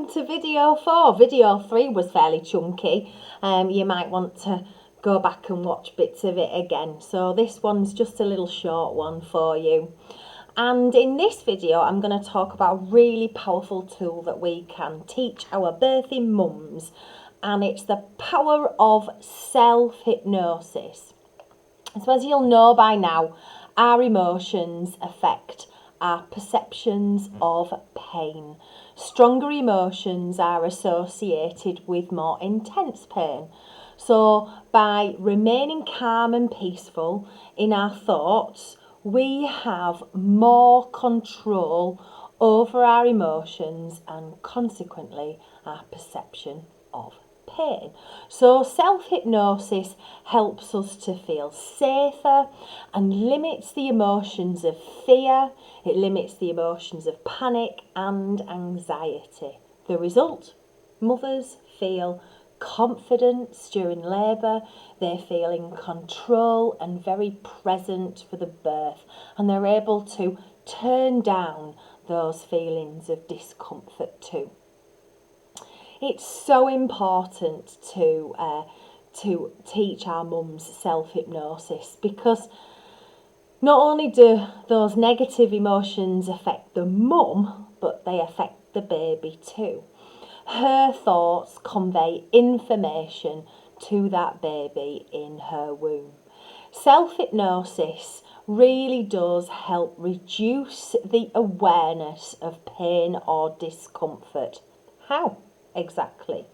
on to video 4. Video 3 was fairly chunky. You might want to go back and watch bits of it again. So this one's just a little short one for you. And in this video, I'm going to talk about a really powerful tool that we can teach our birthing mums. And it's the power of self-hypnosis. So as you'll know by now, our emotions affect our perceptions of pain. Stronger emotions are associated with more intense pain. So by remaining calm and peaceful in our thoughts, we have more control over our emotions and consequently our perception of pain. So self-hypnosis helps us to feel safer and limits the emotions of fear. It limits the emotions of panic and anxiety. The result? Mothers feel confidence during labour, they feel in control and very present for the birth, and they're able to turn down those feelings of discomfort too. It's so important to teach our mums self-hypnosis, because not only do those negative emotions affect the mum, but they affect the baby too. Her thoughts convey information to that baby in her womb. Self-hypnosis really does help reduce the awareness of pain or discomfort. How exactly?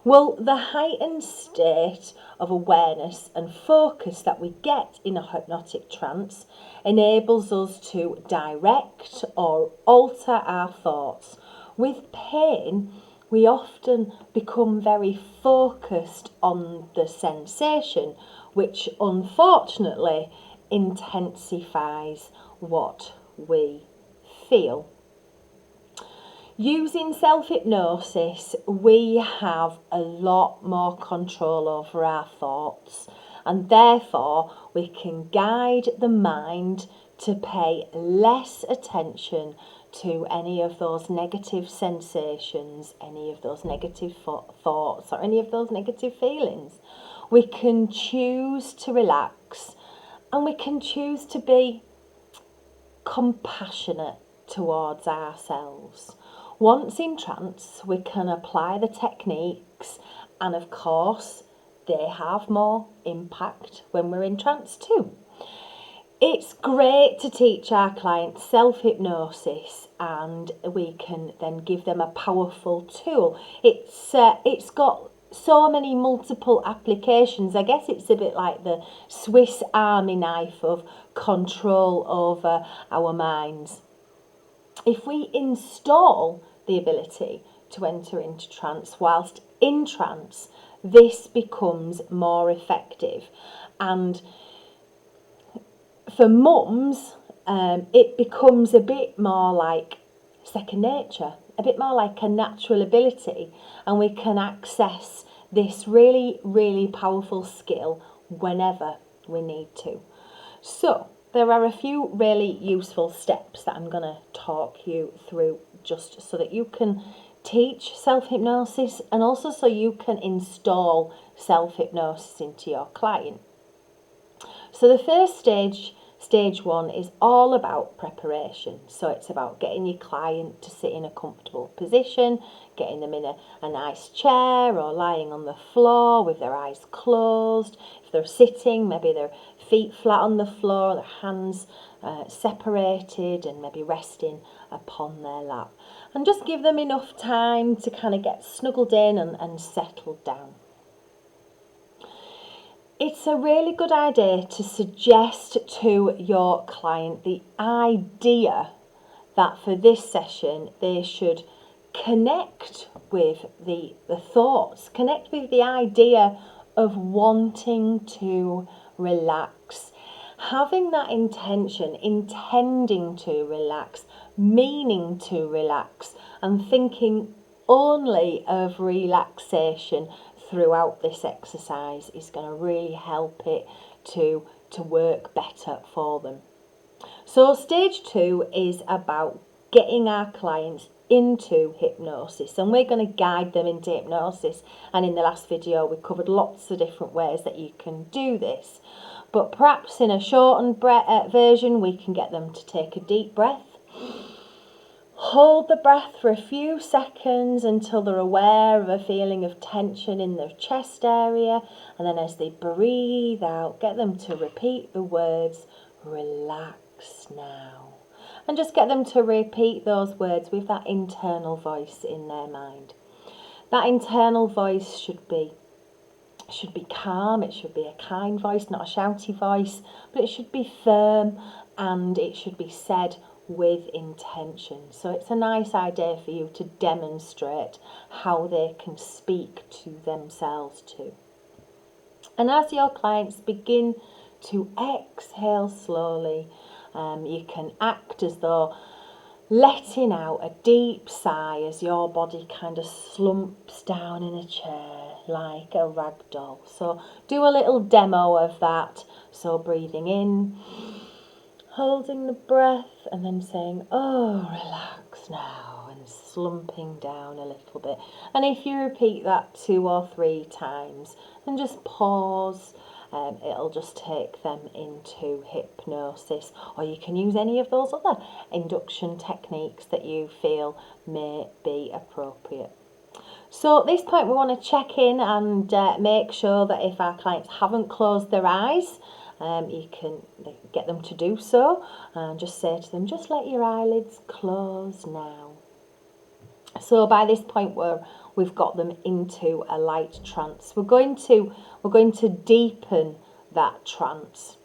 Well, the heightened state of awareness and focus that we get in a hypnotic trance enables us to direct or alter our thoughts. With pain, we often become very focused on the sensation, which unfortunately intensifies what we feel. Using self-hypnosis, we have a lot more control over our thoughts, and therefore we can guide the mind to pay less attention to any of those negative sensations, any of those negative thoughts, or any of those negative feelings. We can choose to relax, and we can choose to be compassionate towards ourselves. Once in trance, we can apply the techniques, and of course, they have more impact when we're in trance too. It's great to teach our clients self-hypnosis, and we can then give them a powerful tool. It's got so many multiple applications. I guess it's a bit like the Swiss Army knife of control over our minds. If we install the ability to enter into trance whilst in trance, this becomes more effective. And for mums, it becomes a bit more like second nature, a bit more like a natural ability, and we can access this really, really powerful skill whenever we need to. So there are a few really useful steps that I'm going to talk you through, just so that you can teach self-hypnosis and also so you can install self-hypnosis into your client. So the first stage 1, is all about preparation. So it's about getting your client to sit in a comfortable position, getting them in a nice chair or lying on the floor with their eyes closed. If they're sitting, maybe their feet flat on the floor, their hands separated and maybe resting upon their lap. And just give them enough time to kind of get snuggled in and settled down. It's a really good idea to suggest to your client the idea that for this session they should connect with the thoughts, connect with the idea of wanting to relax, having that intention, intending to relax, meaning to relax, and thinking only of relaxation throughout this exercise is going to really help it to work better for them. So stage 2 is about getting our clients into hypnosis, and we're going to guide them into hypnosis. And in the last video we covered lots of different ways that you can do this, but perhaps in a shortened version we can get them to take a deep breath, hold the breath for a few seconds until they're aware of a feeling of tension in their chest area, and then as they breathe out, get them to repeat the words, relax now. And just get them to repeat those words with that internal voice in their mind. That internal voice should be calm, it should be a kind voice, not a shouty voice, but it should be firm and it should be said with intention. So it's a nice idea for you to demonstrate how they can speak to themselves too. And as your clients begin to exhale slowly, you can act as though letting out a deep sigh as your body kind of slumps down in a chair like a rag doll. So do a little demo of that. So breathing in, holding the breath, and then saying, oh, relax now, and slumping down a little bit. And if you repeat that 2 or 3 times, then just pause. It'll just take them into hypnosis, or you can use any of those other induction techniques that you feel may be appropriate. So at this point we want to check in and make sure that if our clients haven't closed their eyes, you can get them to do so, and just say to them, just let your eyelids close now. So by this point we've got them into a light trance. We're going to deepen that trance,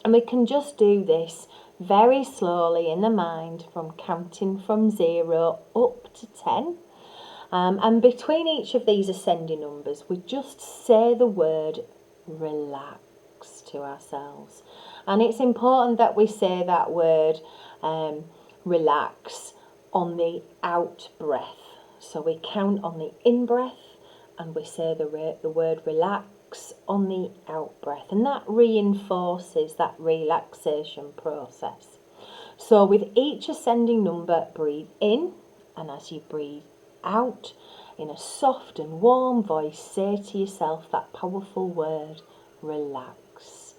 and we can just do this very slowly in the mind, from counting from 0 up to 10. And between each of these ascending numbers we just say the word relax to ourselves. And it's important that we say that word relax on the out breath. So we count on the in breath and we say the word relax on the out breath, and that reinforces that relaxation process. So with each ascending number, breathe in, and as you breathe out, in a soft and warm voice, say to yourself that powerful word, relax,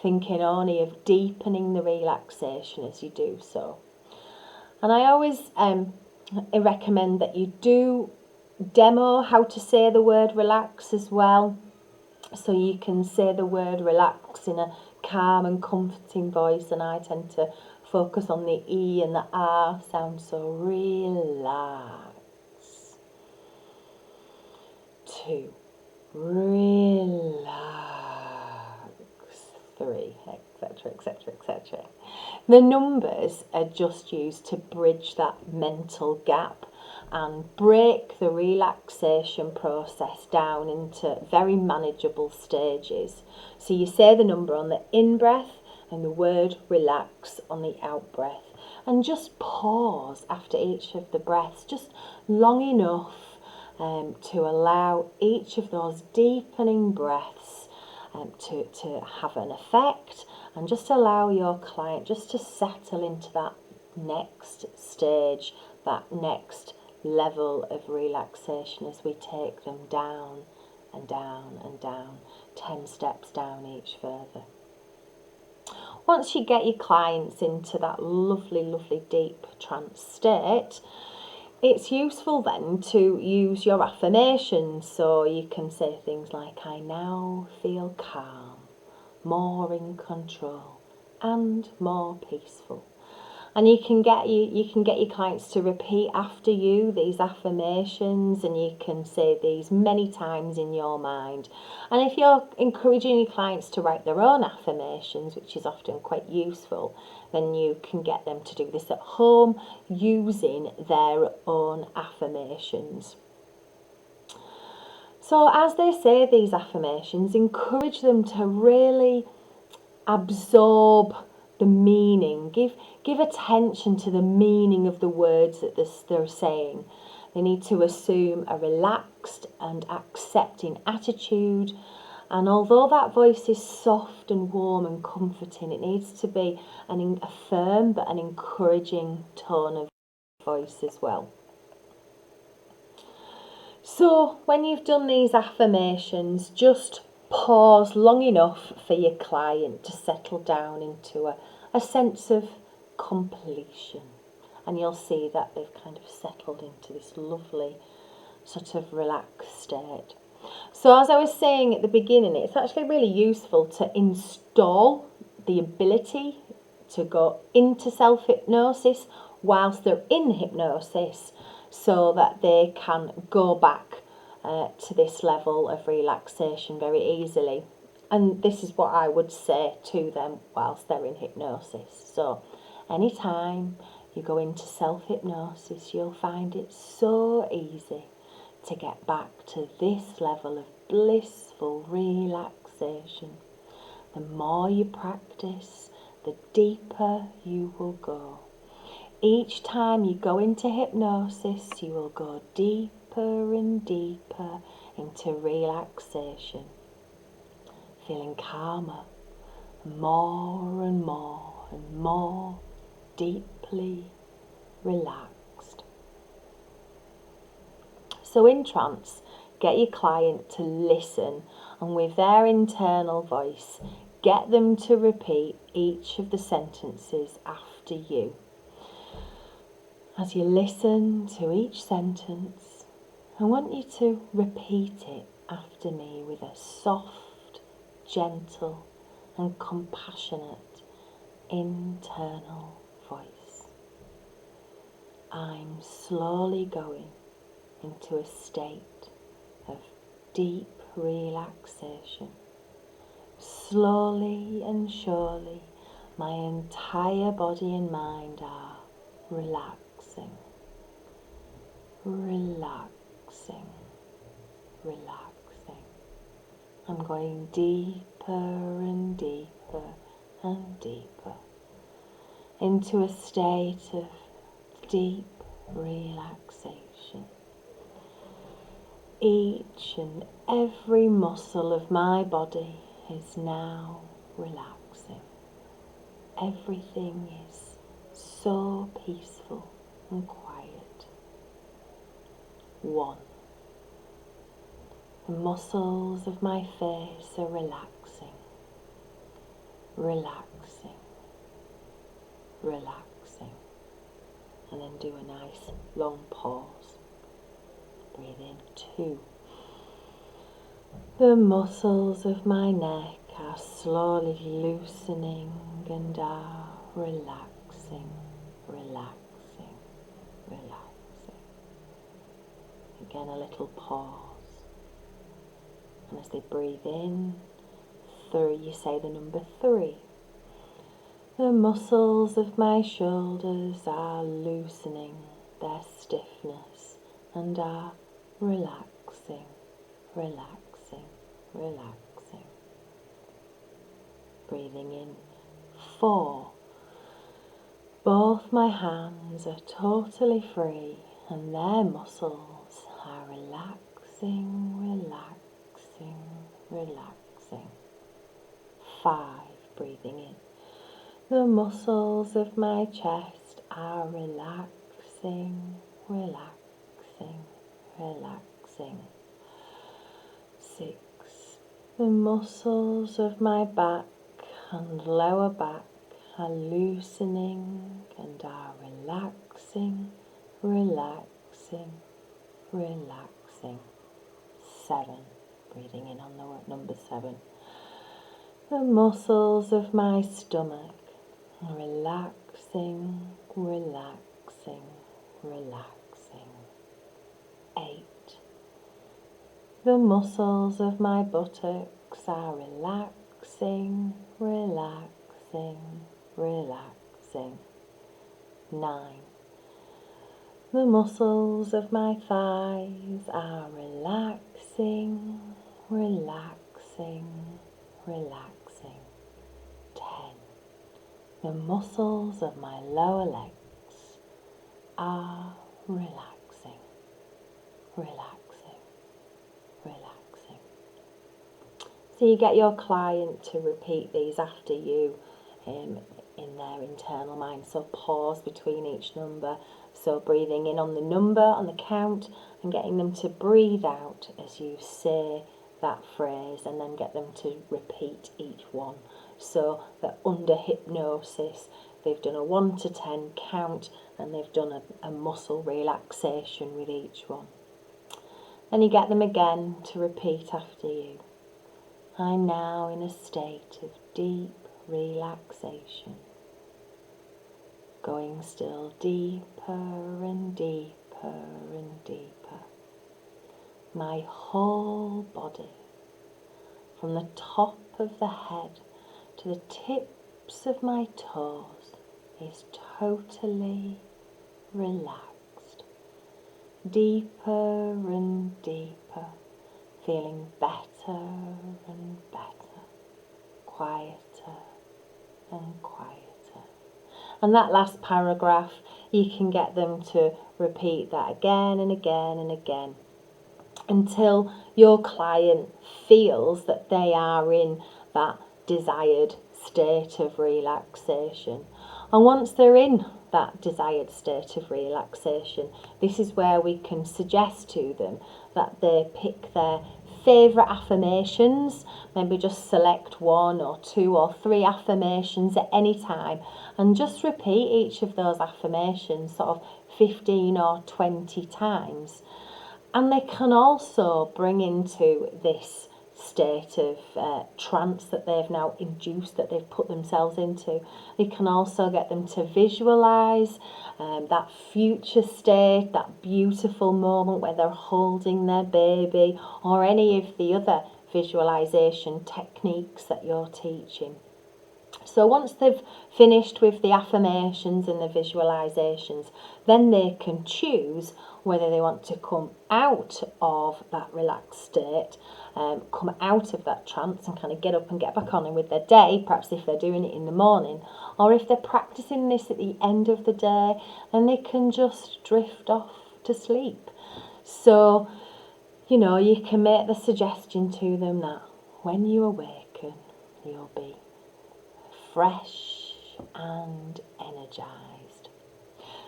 thinking only of deepening the relaxation as you do so. And I always recommend that you do demo how to say the word relax as well, so you can say the word relax in a calm and comforting voice, and I tend to focus on the E and the R sound, so relax. 2, relax. 3, etc, etc, etc. The numbers are just used to bridge that mental gap and break the relaxation process down into very manageable stages. So you say the number on the in-breath and the word relax on the out-breath, and just pause after each of the breaths, just long enough to allow each of those deepening breaths to have an effect, and just allow your client just to settle into that next stage, that next level of relaxation as we take them down and down and down, 10 steps down each further. Once you get your clients into that lovely, lovely deep trance state, it's useful then to use your affirmations. So you can say things like, I now feel calm, more in control and more peaceful. And you can get your clients to repeat after you these affirmations, and you can say these many times in your mind. And if you're encouraging your clients to write their own affirmations, which is often quite useful, then you can get them to do this at home using their own affirmations. So as they say these affirmations, encourage them to really absorb the meaning. Give attention to the meaning of the words that they're saying. They need to assume a relaxed and accepting attitude. And although that voice is soft and warm and comforting, it needs to be a firm but an encouraging tone of voice as well. So when you've done these affirmations, just pause long enough for your client to settle down into a sense of completion. And you'll see that they've kind of settled into this lovely sort of relaxed state. So as I was saying at the beginning, it's actually really useful to install the ability to go into self-hypnosis whilst they're in hypnosis, so that they can go back to this level of relaxation very easily. And this is what I would say to them whilst they're in hypnosis. So anytime you go into self-hypnosis, you'll find it so easy to get back to this level of blissful relaxation. The more you practice, the deeper you will go. Each time you go into hypnosis, you will go deeper and deeper into relaxation, feeling calmer, more and more and more deeply relaxed. So in trance, get your client to listen, and with their internal voice, get them to repeat each of the sentences after you. As you listen to each sentence, I want you to repeat it after me with a soft, gentle and compassionate internal voice. I'm slowly going into a state of deep relaxation. Slowly and surely, my entire body and mind are relaxing. Relaxing, relaxing. I'm going deeper and deeper and deeper into a state of deep relaxation. Each and every muscle of my body is now relaxing. Everything is so peaceful and quiet. 1. The muscles of my face are relaxing, relaxing, relaxing. And then do a nice long pause. Breathe in. 2. The muscles of my neck are slowly loosening and are relaxing, relaxing, relaxing. Again, a little pause. And as they breathe in, 3, you say the number 3. The muscles of my shoulders are loosening their stiffness and are relaxing, relaxing, relaxing. Breathing in. 4. Both my hands are totally free and their muscles are relaxing, relaxing, relaxing. 5. Breathing in. The muscles of my chest are relaxing, relaxing, relaxing. 6. The muscles of my back and lower back are loosening and are relaxing, relaxing, relaxing. 7. Breathing in on the number 7. The muscles of my stomach are relaxing, relaxing, relaxing. 8. The muscles of my buttocks are relaxing, relaxing, relaxing. 9. The muscles of my thighs are relaxing, relaxing, relaxing. 10. The muscles of my lower legs are relaxing, relaxing, relaxing. So you get your client to repeat these after you in their internal mind. So pause between each number So breathing in on the number, on the count, and getting them to breathe out as you say that phrase, and then get them to repeat each one. So that under hypnosis, they've done a 1 to 10 count, and they've done a muscle relaxation with each one. Then you get them again to repeat after you. I'm now in a state of deep relaxation, going still deeper and deeper and deeper. My whole body, from the top of the head to the tips of my toes, is totally relaxed. Deeper and deeper, feeling better and better, quieter and quieter. And that last paragraph, you can get them to repeat that again and again and again until your client feels that they are in that desired state of relaxation. And once they're in that desired state of relaxation, this is where we can suggest to them that they pick their favourite affirmations, maybe just select 1 or 2 or 3 affirmations at any time, and just repeat each of those affirmations sort of 15 or 20 times. And they can also bring into this state of trance that they've now induced, that they've put themselves into. They can also get them to visualise that future state, that beautiful moment where they're holding their baby, or any of the other visualisation techniques that you're teaching. So once they've finished with the affirmations and the visualizations, then they can choose whether they want to come out of that relaxed state, come out of that trance and kind of get up and get back on with their day, perhaps if they're doing it in the morning, or if they're practicing this at the end of the day, then they can just drift off to sleep. So, you can make the suggestion to them that when you awaken, you'll be fresh and energized.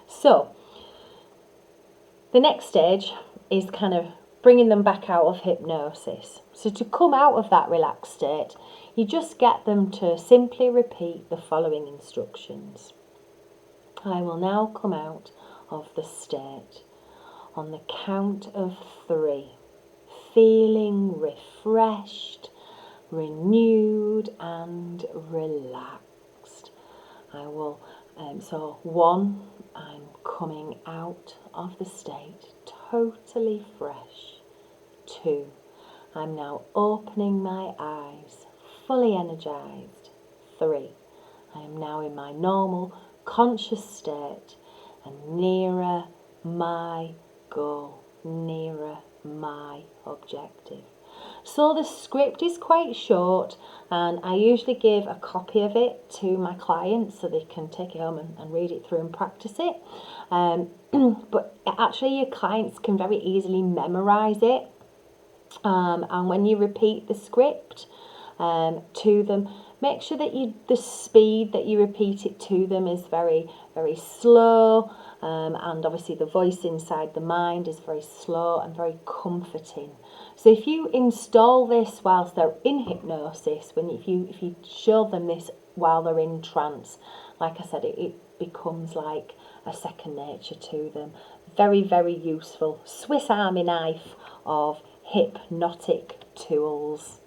So the next stage is kind of bringing them back out of hypnosis. So to come out of that relaxed state, you just get them to simply repeat the following instructions. I will now come out of the state on the count of 3, feeling refreshed, renewed and relaxed. I will, so 1, I'm coming out of the state totally fresh. 2, I'm now opening my eyes, fully energized. 3, I am now in my normal conscious state and nearer my goal, nearer my objective. So the script is quite short, and I usually give a copy of it to my clients so they can take it home and read it through and practice it. But actually your clients can very easily memorize it. And when you repeat the script to them, make sure that the speed that you repeat it to them is very, very slow. And obviously the voice inside the mind is very slow and very comforting. So if you install this whilst they're in hypnosis, if you show them this while they're in trance, like I said, it becomes like a second nature to them. Very, very useful Swiss Army knife of hypnotic tools.